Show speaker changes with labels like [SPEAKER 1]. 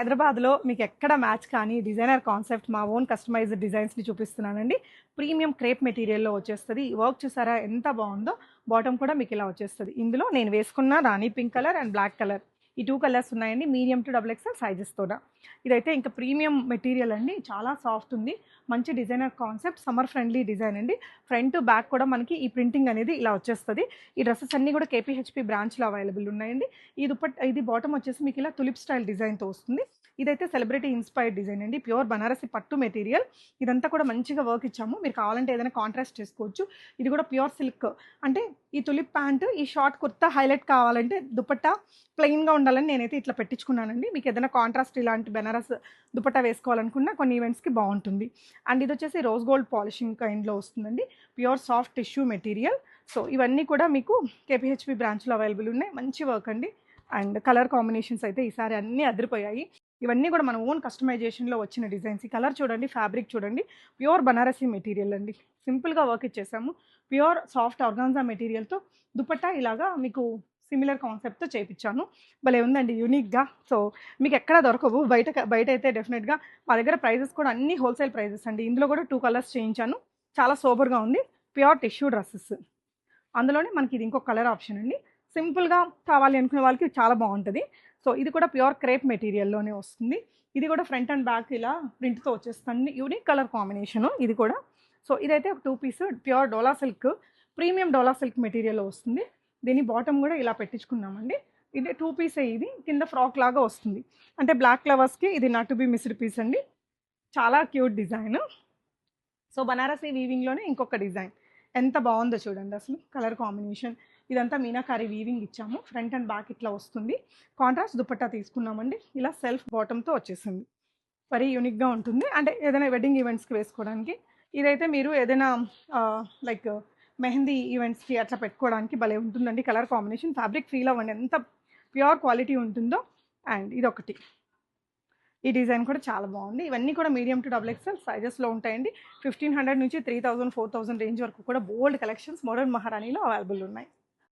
[SPEAKER 1] హైదరాబాద్లో మీకు ఎక్కడ మ్యాచ్ కానీ డిజైనర్ కాన్సెప్ట్ మా ఓన్ కస్టమైజ్డ్ డిజైన్స్ని చూపిస్తున్నానండి. ప్రీమియం క్రేప్ మెటీరియల్లో వచ్చేస్తుంది. ఈ వర్క్ చూసారా ఎంత బాగుందో. బాటమ్ కూడా మీకు ఇలా వచ్చేస్తుంది. ఇందులో నేను వేసుకున్న రాణి pink colour and black colour, ఈ 2 కలర్స్ ఉన్నాయండి. మీడియం టు XXL సైజెస్తో. ఇదైతే ఇంకా ప్రీమియం మెటీరియల్ అండి, చాలా సాఫ్ట్ ఉంది. మంచి designer concept, summer friendly design అండి. ఫ్రంట్ బ్యాక్ కూడా మనకి ఈ ప్రింటింగ్ అనేది ఇలా వచ్చేస్తుంది. ఈ డ్రెస్సెస్ అన్నీ కూడా KPHP బ్రాంచ్లో అవైలబుల్ ఉన్నాయండి. ఇది బాటమ్ వచ్చేసి మీకు ఇలా తులిప్ స్టైల్ డిజైన్తో వస్తుంది. ఇదైతే సెలబ్రిటీ ఇన్స్పైర్డ్ డిజైన్ అండి. ప్యూర్ బనారసి పట్టు మెటీరియల్. ఇదంతా కూడా మంచిగా వర్క్ ఇచ్చాము. మీరు కావాలంటే ఏదైనా కాంట్రాస్ట్ చేసుకోవచ్చు. ఇది కూడా ప్యూర్ సిల్క్. అంటే ఈ తులిప్ ప్యాంటు, ఈ షార్ట్ కుర్తా హైలైట్ కావాలంటే దుపట్టా ప్లెయిన్గా ఉండాలని నేనైతే ఇట్లా పెట్టించుకున్నానండి. మీకు ఏదైనా కాంట్రాస్ట్ ఇలాంటి బనారస్ దుపట్టా వేసుకోవాలనుకున్నా కొన్ని ఈవెంట్స్కి బాగుంటుంది. అండ్ ఇది వచ్చేసి రోజ్ గోల్డ్ పాలిషింగ్ కైండ్లో వస్తుందండి. Pure soft tissue material. So ఇవన్నీ కూడా మీకు KPHP బ్రాంచ్లో అవైలబుల్ ఉన్నాయి. మంచి వర్క్ అండి. అండ్ కలర్ కాంబినేషన్స్ అయితే ఈసారి అన్నీ అదిరిపోయాయి. ఇవన్నీ కూడా మన ఓన్ కస్టమైజేషన్లో వచ్చిన డిజైన్స్. ఈ కలర్ చూడండి, ఫ్యాబ్రిక్ చూడండి. ప్యూర్ బనారసీ మెటీరియల్ అండి. సింపుల్గా వర్క్ ఇచ్చేసాము. ప్యూర్ సాఫ్ట్ ఆర్గాన్జా మెటీరియల్తో దుపట్టా ఇలాగా మీకు సిమిలర్ కాన్సెప్ట్తో చేయించాను. భలే ఉందండి, యూనిక్గా. సో మీకు ఎక్కడ దొరకవు బయట అయితే డెఫినెట్గా. మా దగ్గర ప్రైజెస్ కూడా అన్ని హోల్సేల్ ప్రైజెస్ అండి. ఇందులో కూడా 2 కలర్స్ చేయించాను. చాలా సూపర్గా ఉంది. Pure tissue dresses. అందులోనే మనకి ఇది ఇంకొక కలర్ ఆప్షన్ అండి. సింపుల్గా కావాలి అనుకునే వాళ్ళకి చాలా బాగుంటుంది. సో ఇది కూడా ప్యూర్ క్రేప్ మెటీరియల్లోనే వస్తుంది. ఇది కూడా ఫ్రంట్ అండ్ బ్యాక్ ఇలా ప్రింట్తో వచ్చేస్తుంది. యూనిక్ కలర్ కాంబినేషను ఇది కూడా. సో ఇదైతే ఒక 2 పీస్ ప్యూర్ డోలా సిల్క్, ప్రీమియం డోలా సిల్క్ మెటీరియల్లో వస్తుంది. దీని బాటమ్ కూడా ఇలా పెట్టించుకున్నామండి. ఇది 2 పీసే. ఇది కింద ఫ్రాక్ లాగా వస్తుంది. అంటే బ్లాక్ ఫ్లవర్స్కి ఇది not to be missed piece అండి. చాలా క్యూట్ డిజైన్. సో బనారసీ వీవింగ్లోనే ఇంకొక డిజైన్ ఎంత బాగుందో చూడండి అసలు. కలర్ కాంబినేషన్ ఇదంతా మీనాకారి వీవింగ్ ఇచ్చాము. ఫ్రంట్ అండ్ బ్యాక్ ఇట్లా వస్తుంది. కాంట్రాస్ట్ దుపట్టా తీసుకున్నామండి. ఇలా సెల్ఫ్ బాటమ్తో వచ్చేసింది. వెరీ యూనిక్గా ఉంటుంది. అంటే ఏదైనా వెడ్డింగ్ ఈవెంట్స్కి వేసుకోవడానికి. ఇదైతే మీరు ఏదైనా లైక్ మెహందీ ఈవెంట్స్కి అట్లా పెట్టుకోవడానికి భలే ఉంటుందండి. కలర్ కాంబినేషన్, ఫ్యాబ్రిక్ ఫీల్ అవ్వండి ఎంత ప్యూర్ క్వాలిటీ ఉంటుందో. అండ్ ఇదొకటి, ఈ డిజైన్ కూడా చాలా బాగుంది. ఇవన్నీ కూడా మీడియం టు XXL సైజెస్లో ఉంటాయండి. 1500 నుంచి 3000, 4000 రేంజ్ వరకు కూడా బోల్డ్ కలెక్షన్స్ మోడర్న్ మహారాణిలో అవైలబుల్ ఉన్నాయి.